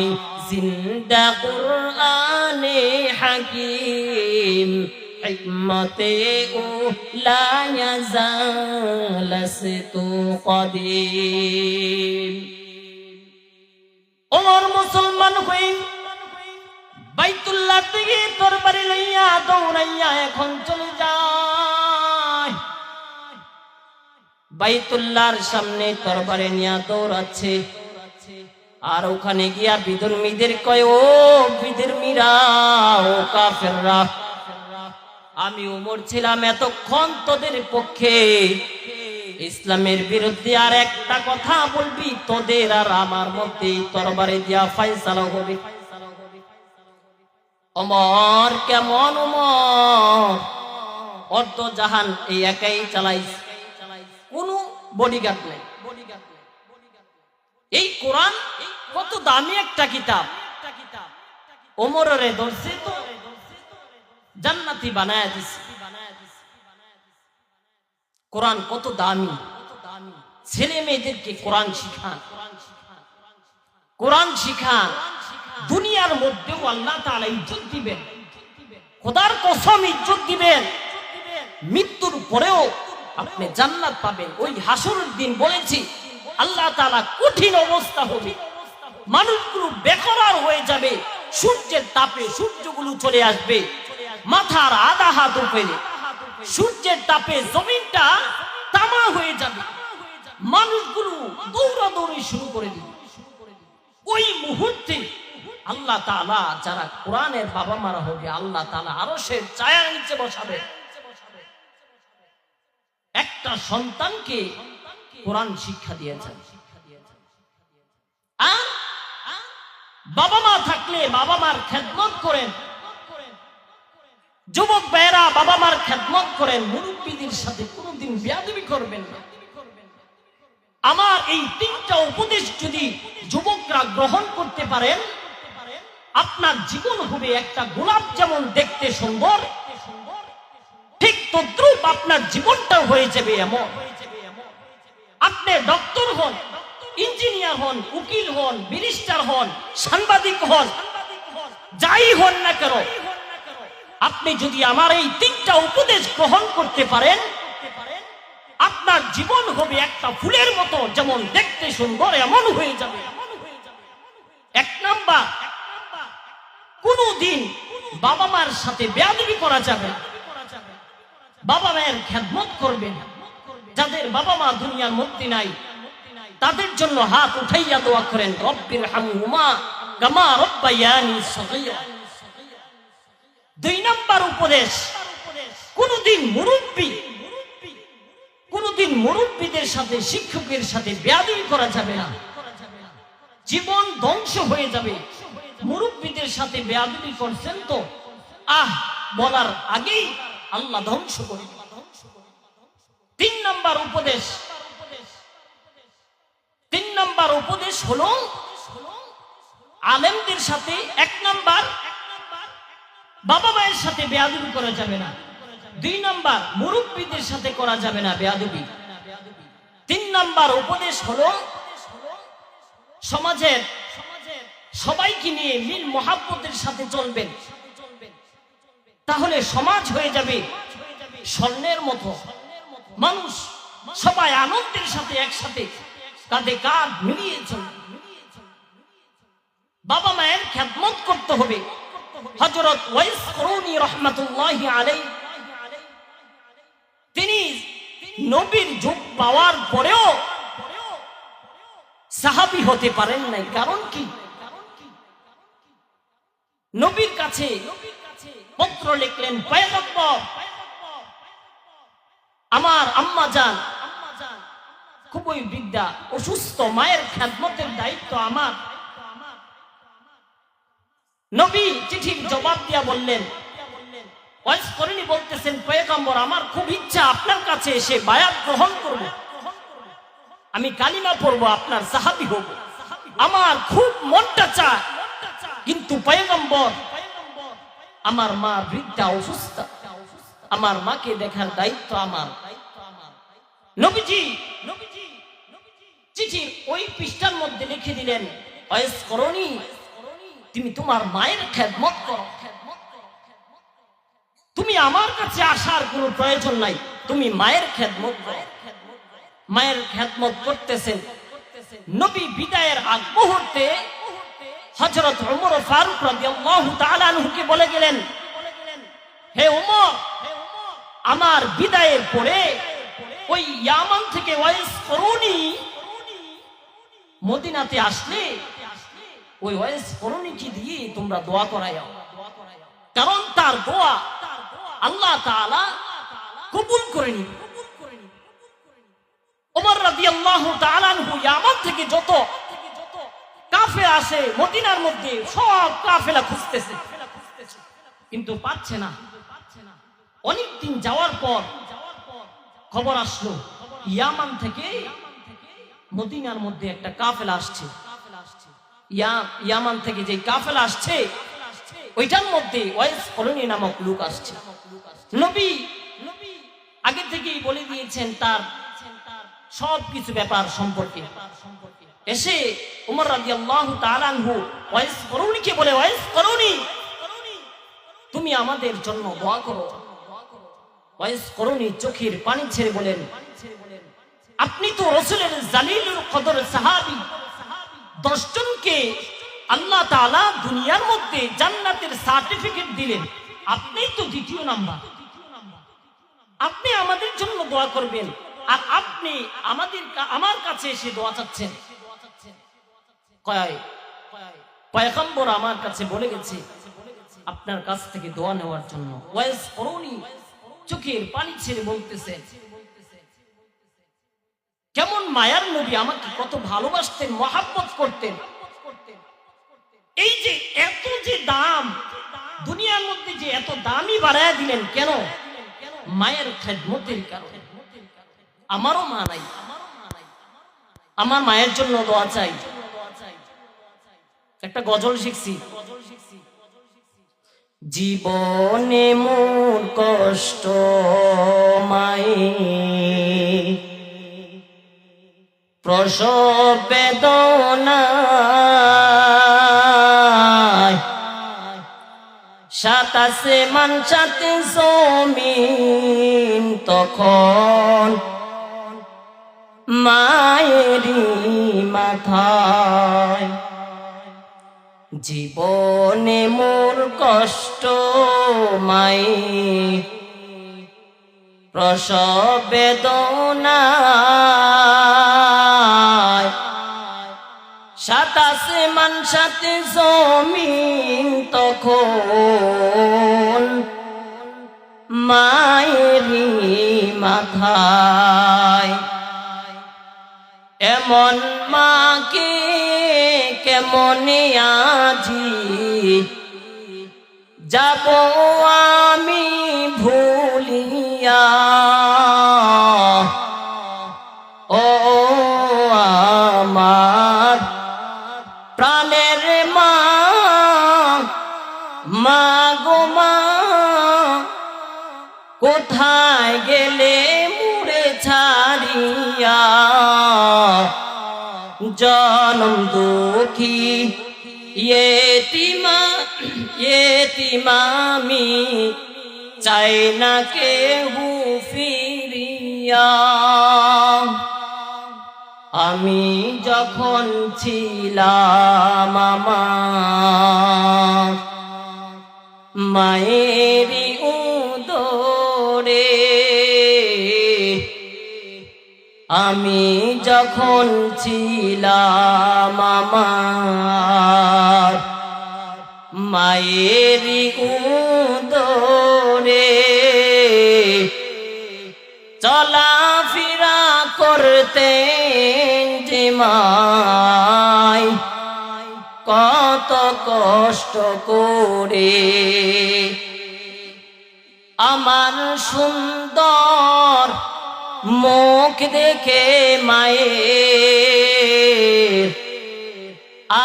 জিন্দা কুরআনে হাকীম, হিকমতে ও লা ইয়াজালাসতু কদিম। ওমর মুসলমান হয়ে বাইতুল্লাহ থেকে তরবারি লইয়া দৌড়াইয়া এখন চলে যায়। বাইতুল্লাহর সামনে তরবারি নিয়ে দৌড়াচ্ছে, আর ওখানে গিয়া বিধর্মীদের কয়, ও বিধর্মীরা, ও কাফেররা, আমি ওমর ছিলাম এতক্ষণ তোদের পক্ষে, ইসলামের বিরুদ্ধে আর একটা কথা বলবি, তোদের আর আমার মধ্যে তরবারি দিয়া ফয়সালা হবে। ওমর কেমন ওমর, অর্ধ জাহান এই একাই চালাইছে, কোনো বডিগার্ড নাই। এই কোরআন কত দামি একটা কিতাব, ওমরের ধরছে তো জান্নাতি বানায়া দিছে। কোরআন কত দামি, ছেলে মেয়েদেরকে কোরআন শিখান, কোরআন শিখান। দুনিয়ার মধ্যেও আল্লাহ তাআলা ইজ্জত দিবেন, খোদার কসম ইজ্জত দিবেন, মৃত্যুর পরেও আপনি জান্নাত পাবেন। ওই হাসরের দিন বলেছি আল্লাহ তাআলা কঠিন অবস্থা হবে, মানুষগুলো বেকরার হয়ে যাবে, সূর্যের তাপে সূর্যগুলো চলে আসবে মাথার আধা হাত উপরে, সূর্যের তাপে জমিনটা তামা হয়ে যাবে, মানুষগুলো দৌড়াদৌড়ি শুরু করে দিবে। ওই মুহূর্তে আল্লাহ তাআলা যারা কোরআনের বাবা মারা হবে, আল্লাহ তাআলা আরশের ছায়ার নিচে বসাবে। একটা সন্তানকে কোরআন শিক্ষা দিয়েছেন, আর বাবা মা থাকলে বাবা মার খেদমত করেন। যুবক ভাইয়েরা বাবা মার খেদমত করেন, মুরব্বীদের সাথে কোনোদিন বেয়াদবি করবেন না। আমার এই তিনটা উপদেশ যদি যুবকরা গ্রহণ করতে পারেন, আপনার জীবন হবে একটা গোলাপ যেমন দেখতে সুন্দর, ঠিক তদ্রূপ আপনার জীবনটা হয়ে যাবে এমন। আপনি ডক্টর হন, ইঞ্জিনিয়ার হন, উকিল হন, ব্যারিস্টার হন, সাংবাদিক হন, যাই হন না কেন, আপনি যদি আমার এই তিনটা উপদেশ গ্রহণ করতে পারেন, আপনার জীবন হবে একটা ফুলের মতো যেমন দেখতে সুন্দর এমন হয়ে যাবে। এক নাম্বার, কোনদিন বাবা মার সাথে বেয়াদবি করা যাবে না। বাবা মায়ের খেদমত করবেন। যাদের বাবা মা দুনিয়ার মধ্যে নাই তাদের জন্য হাত উঠাইয়া দোয়া করেন, রব্বির হামহুমা কামা রব্বায়ানি সগীরা। দুই নাম্বার উপদেশ, কোনদিন মুরব্বীদের সাথে শিক্ষকের সাথে বেয়াদবি করা যাবে না, জীবন ধ্বংস হয়ে যাবে। মুরব্বীদের সাথে বেয়াদবি করছেন তো বলার আগেই আল্লাহ ধ্বংস করে। তিন নাম্বার উপদেশ হলো আলেমদের সাথে, এক নাম্বার বাবা মায়ের সাথে বেয়াদবি করা যাবে না, দুই নাম্বার মুরব্বীদের সাথে করা যাবে না বেয়াদবি। তিন নাম্বার উপদেশ হলো সমাজের সবাইকে নিয়ে মিল মহাব্বতের সাথে চলবেন, তাহলে সমাজ হয়ে যাবে স্বর্ণের মতো। মানুষ সবাই আনন্দের সাথে একসাথে কাঁধে কাঁধ মিলিয়ে চলবে। বাবা মায়ের খেদমত করতে হবে। হযরত ওয়াইস করুনি রাহমাতুল্লাহি আলাইহি, তিনি নবীর যুগ পাওয়ার পরেও সাহাবী হতে পারেন নাই। কারণ কি? নবীর কাছে পত্র লিখলেন, পয়গম্বর আমার আম্মা জান খুবই বৃদ্ধা, অসুস্থ, মায়ের খেদমতের দায়িত্ব আমার। নবী চিঠির জবাব দিয়া বললেন, ওয়াইস করুনি বলতেছেন, পয়গম্বর আমার খুব ইচ্ছা আপনার কাছে এসে বায়াত গ্রহণ করব, আমি কালিমা পড়বো, আপনার সাহাবী হব, আমার খুব মনটা চায়, কিন্তু পয়গম্বর আমার মা বৃদ্ধা, অসুস্থ, আমার মাকে দেখার দায়িত্ব আমার। নবীজি চিঠির ওই পৃষ্ঠার মধ্যে লিখে দিলেন, ওয়াইস করুনি তুমি তোমার মায়ের খেদমত করো, তুমি আমার কাছে আসার কোনো প্রয়োজন নাই, তুমি মায়ের খেদমত করো। মায়ের খেদমত করতেছেন। নবী বিদায়ের আগ মুহূর্তে হযরত ওমর ফারুক রাদিয়াল্লাহু তাআলা আনহুকে বলে গেলেন, হে ওমর, আমার বিদায়ের পরে ওই ইয়ামান থেকে ওয়াইস করুনি মদিনাতে আসলে ওই ওয়াইস করুনিকে দিয়ে তোমরা দোয়া করাইও, কারণ তার দোয়া আল্লাহ তাআলা কবুল করে নিবে। ওমর রাদিয়াল্লাহু তাআলা আনহু ইয়ামান থেকে যত কাফেলা আসে মদিনার মধ্যে সব কাফেলা খুঁজতেছে, কিন্তু পাচ্ছে না। অনেকদিন যাওয়ার পর খবর আসলো ইয়ামান থেকে মদিনার মধ্যে একটা কাফেলা আসছে। ইয়ামান থেকে যে কাফেলা আসছে ওইটার মধ্যে ওয়াইস করুনি নামক লোক আসছে। নবী আগে থেকেই বলে দিয়েছেন তার সব কিছু ব্যাপার সম্পর্কে। এসে ওমর রাদিয়াল্লাহু তাআলা আনহু ওয়াইস করুনিকে বলে, ওয়াইস করুনি তুমি আমাদের জন্য দোয়া করো। ওয়াইস করুনি চোখের পানি ছেড়ে বলেন, আপনি তো রাসূলের জালিলুল কদর সাহাবী, 10 জনকে আল্লাহ তাআলা দুনিয়ার মধ্যে জান্নাতের সার্টিফিকেট দিলেন, আপনি তো দ্বিতীয় নাম্বার, আপনি আমাদের জন্য দোয়া করবেন, আর আপনি আমার কাছে এসে দোয়া চাচ্ছেন। পয়গম্বর আমার কাছে বলে গেছে আপনার কাছ থেকে দোয়া নেওয়ার জন্য। ওয়াইস করুনি চোখের পানি ছেড়ে বলতেছে, কেমন মায়ার নবী, আমাকে কত ভালোবাসতেন, মহাব্বত করতেন। এই যে এত যে দাম, দুনিয়ার মধ্যে যে এত দামই বাড়ায় দিলেন কেন? মায়ের খেদমতের কারণে। আমারও মা নাই, আমার মায়ের জন্য দোয়া চাই। একটা গজল শিখছি, জীবনে মোর কষ্ট মায়ে, প্রসব বেদনায়, সাত আসমান সাত জমিন তখন মায়েরই মাথায়। জীবনে মোর কষ্ট মায়ে, প্রসব বেদনায়, সাত আসমান সাত জমিন তখন মায়েরই মাথায়। এমন মাকে কেমনে আজি যাব আমি ভুলিয়া, ও আমার প্রাণের মা, মা গো মা, কোথায় গেলে মুড়ে ছাড়িয়া, জনম দুঃখী এতিমামি, চাই না কেহু ফিরিয়া। আমি যখন ছিলাম আমার মায়েরই উদরে, আমি যখন ছিলাম আমার মায়েরই উদরে, চলাফেরা করতেন যে মাই কত কষ্ট করে। আমার সুন্দর মুখ দেখে মায়ের,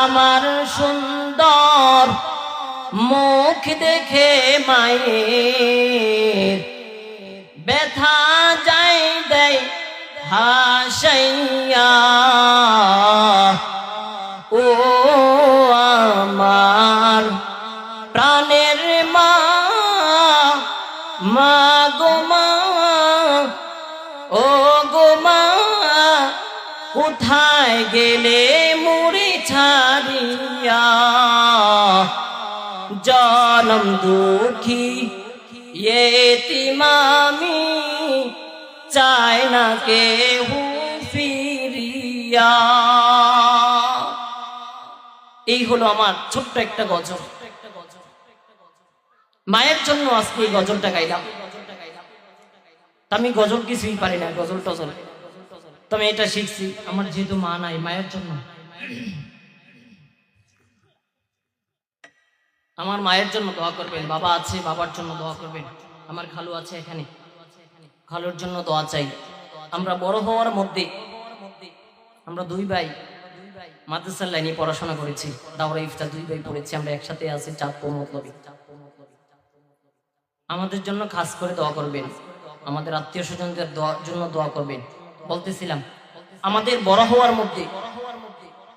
আমার সুন্দর মুখ দেখে মায়ের, ব্যথা যাই দেয় হাসাইয়া, ও আমার প্রাণের মা, মা গো মা, ও গো মা, কোথায় গেলে মুড়ি ছাড়িয়া, জনম দুঃখী এতিমামি, চাই না কেহু ফিরিয়া। এই হলো আমার ছোট্ট একটা গজল। মায়ের জন্য আজকে এই গজলটা গাইলাম। আমি গজল কিছুই পারি না, গজল টজল, তবে এটা শিখছি আমার যেহেতু মা নাই, মায়ের জন্য। আমার মায়ের জন্য দোয়া করবেন, বাবা আছে বাবার জন্য দোয়া করবেন, আমার খালু আছে এখানে, খালুর জন্য দোয়া চাই। আমরা বড় হওয়ার মধ্যে আমরা দুই ভাই মাদ্রাসার লাইনে পড়াশোনা করেছি, দাওরা ইফতা দুই ভাই পড়েছি, আমরা একসাথে আছি চাঁদপুর মতলবী। আমাদের জন্য খাস করে দোয়া করবেন, আমাদের আত্মীয় স্বজনদের জন্য দোয়া করবেন। বলতেছিলাম আমাদের বড় হওয়ার মধ্যে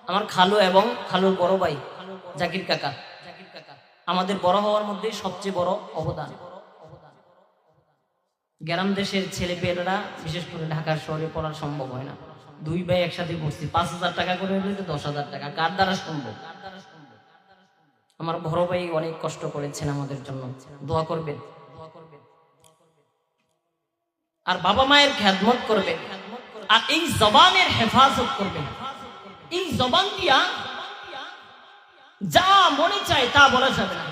আমার খালু এবং খালুর বড় ভাই জাকির কাকা, আমাদের বড় হওয়ার মধ্যে সবচেয়ে বড় অবদান। গ্রাম দেশের ছেলে পেলেরা বিশেষ করে ঢাকার শহরে পড়ার সম্ভব হয় না, দুই ভাই একসাথে পড়ছি, 5,000 টাকা করে হলে তো 10,000 টাকা কার দ্বারা সম্ভব? আমার বড় ভাই অনেক কষ্ট করেছেন আমাদের জন্য, দোয়া করবেন। আর বাবা মায়ের খেদমত করবেন, আর এই জবানের হেফাজত করবেন। এই জবান দিয়া যা মনে চায় তা বলা যাবে না।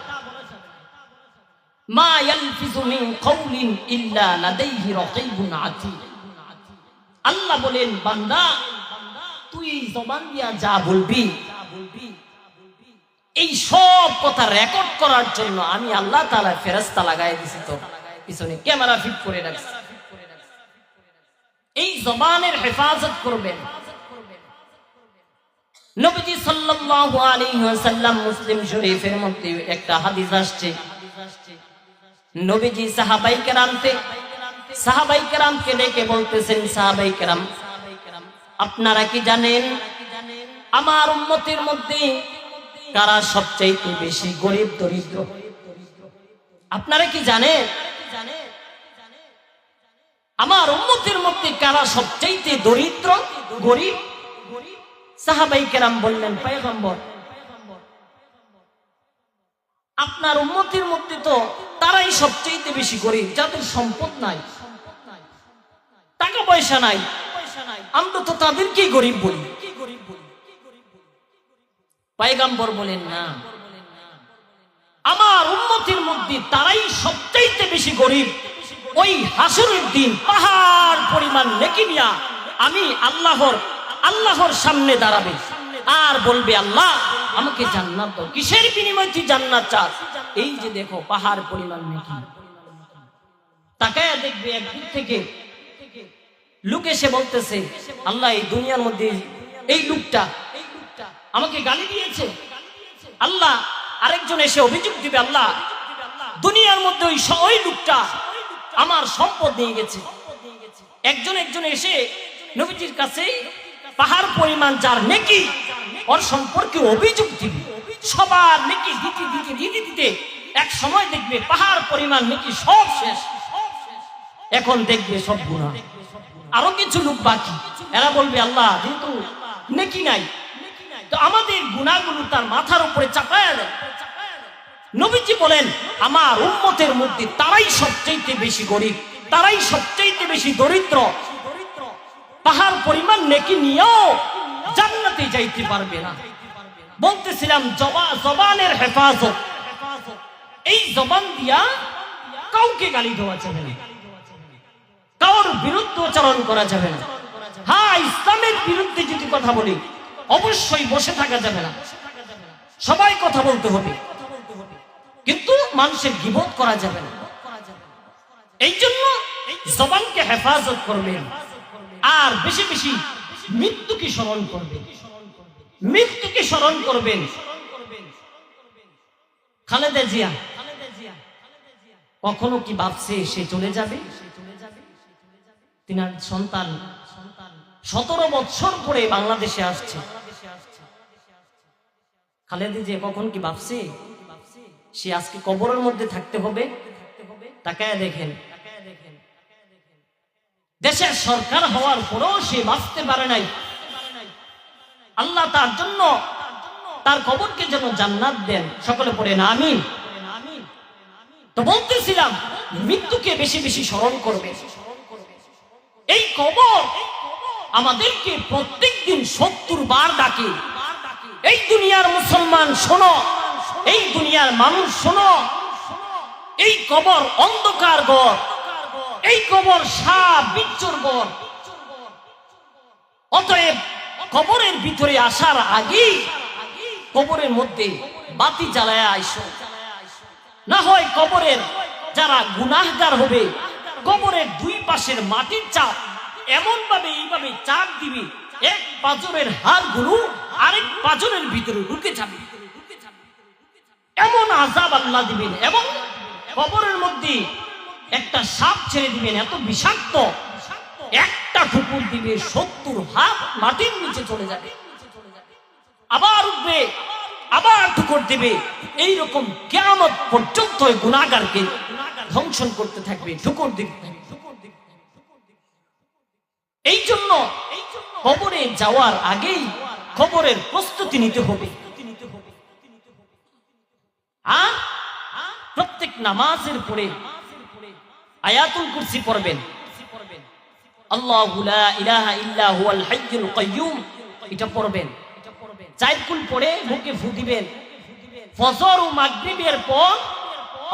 মা ইয়ালফিজু মিন কাওলিন ইল্লা লাদাইহি রাকিবুন আতীদ। আল্লাহ বলেন, বান্দা তুই এই জবান দিয়া যা বলবি এই সব কথা রেকর্ড করার জন্য আমি আল্লাহ তাআলা ফেরেশতা লাগাই দিছি, তো পিছনে ক্যামেরা ফিট করে রাখছি। এই জবানের হেফাজত করবেন। নবীজি সাল্লাল্লাহু আলাইহি ওয়াসাল্লাম, মুসলিম শরীফের মধ্যে একটা হাদিস আসছে, নবীজি সাহাবাই কেরামকে ডেকে বলতেছেন, সাহাবাই কেরাম, আপনারা কি জানেন আমার উম্মতের মধ্যে কারা সবচাইতে বেশি গরিব দরিদ্র? আপনারা কি জানেন আমার উম্মতের মধ্যে কারা সবচাইতে দরিদ্র গরিব? সাহাবাই কেরাম বললেন, পয়গম্বর, আপনার উম্মতের মধ্যে তো তারাই সবচাইতে বেশি গরিব, যাদের সম্পদ নাই, টাকা পয়সা নাই, আমরা তো তাদেরকেই গরিব বলি। পয়গম্বর বলেন, না, আমার উম্মতের মধ্যে তারাই সবচাইতে বেশি গরিব। ওই হাসরের দিন পাহাড় পরিমাণ নেকি নিয়া আমি আল্লাহর সামনে দাঁড়াবে আর বলবে, আল্লাহ আমাকে জান্নাত দাও। কিসের বিনিময়ে তুই জান্নাত চাস? এই যে দেখো পাহাড় পরিমাণ নেকি। তাকায়া দেখবে একদিক থেকে লোক এসে বলতেছে, আল্লাহ এই দুনিয়ার মধ্যে এই লোকটা আমাকে গালি দিয়েছে। আল্লাহ আরেকজন এসে অভিযোগ দিবে, আল্লাহ দুনিয়ার মধ্যে ওই লোকটা আমার সম্পদ নিয়ে গেছে। একজন এসে নবীজির কাছে পাহাড় পরিমাণ যার নেকি, ওর সম্পর্কে অভিযোগ দিবে। সবার নেকি দিতে এক সময় দেখবে পাহাড় পরিমাণ নেকি সব শেষ। এখন দেখবে সব গুনাহ, আরো কিছু লোক বাকি। এরা বলবে, আল্লাহ যেহেতু নেকি নাই, তো আমাদের গুনাহগুলো তার মাথার উপরে চাপায়া দেয়। নবীজি বলেন, আমার উম্মতের মধ্যে তারাই সবচাইতে বেশি গরিব, তারাই সবচাইতে বেশি দরিদ্র। পাহাড় পরিমাণ নেকি নিয়েও জান্নাতে যাইতে পারবে না। বলতেছিলাম জবানের হেফাজত। এই জবান দিয়া কাউকে গালি দেওয়া যাবে না, কারোর বিরুদ্ধে উচ্চারণ করা যাবে না। হ্যাঁ, ইসলামের বিরুদ্ধে যদি কথা বলি অবশ্যই বসে থাকা যাবে না, সবাই কথা বলতে হবে, কিন্তু মানুষের গীবত করা যাবে না। এই জন্য জবানকে হেফাজত করবেন আর বেশি বেশি মৃত্যুকে স্মরণ করবেন, মৃত্যুকে স্মরণ করবেন। খালেদা জিয়া কখনো কি ভাবছে সে চলে যাবে? তিনার সন্তান 17 বছর পরে বাংলাদেশে আসছে। খালেদা জিয়া কখন কি ভাবছে সে আজকে কবরের মধ্যে থাকতে হবে? তাকায় দেখেন, দেশের সরকার হওয়ার পরেও সে বাঁচতে পারে নাই। আল্লাহ তার জন্য তার কবরকে যেন জান্নাত দেন। সকলে পড়েন আমিন। তো বলতেছিলাম, মৃত্যুকে বেশি বেশি স্মরণ করবে। এই কবর আমাদেরকে প্রত্যেকদিন 70 বার ডাকে। এই দুনিয়ার মুসলমান শোনো, এই দুনিয়ার মানুষ শোনো, এই কবর অন্ধকার ঘর, এই কবর সাপ বিচ্ছুর ঘর। অতএব কবরের ভিতরে আসার আগেই কবরের মধ্যে বাতি জ্বালায় আইসো, না হয় কবরের যারা গুনাহগার হবে কবরের দুই পাশের মাটির চাপ এমন ভাবে এইভাবে চাপ দিবি, এক পাঁজরের হাড়গুলো আরেক পাঁজরের ভিতরে ঢুকে যাবে। এমন আযাব আল্লাহ দিবেন, এবং কবরের মধ্যে একটা সাপ ছেড়ে দিবেন, এত বিষাক্ত, একটা ঠুকুর দিবে 70 হাত মাটির নিচে চলে যাবে, আবার উঠবে, আবার ঠুকুর দিবে। এইরকম কিয়ামত পর্যন্ত গুনাহগারকে ধ্বংসন করতে থাকবে, ঠুকুর দিবে। এই জন্য কবরে যাওয়ার আগেই কবরের প্রস্তুতি নিতে হবে। আর প্রত্যেক নামাজের পরে আয়াতুল কুরসি পড়বেন, আল্লাহু লা ইলাহা ইল্লা হুয়াল হাইয়ুল কাইয়্যুম, এটা পড়বেন। চাইকুল পড়ে মুখে ফু দিবেন। ফজর ও মাগরিবের পর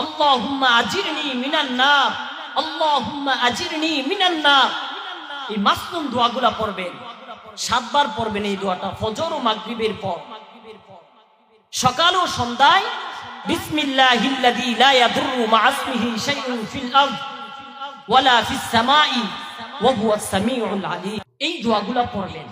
আল্লাহুম্মা আজিরনি মিনান নার, আল্লাহুম্মা আজিরনি মিনান নার, এই মাসনুন দোয়াগুলা পড়বেন। 7 বার পড়বেন এই দোয়াটা ফজর ও মাগরিবের পর। সকাল ও সন্ধ্যায় বিসমিল্লাহিল্লাযী লা ইয়াদুররু মা ইসমিহি শাইউন ফিল আরদ ওয়ালা ফিস সামাই ওয়া হুয়াস সামিউল আলীম, এই দোয়াগুলো পড়বেন।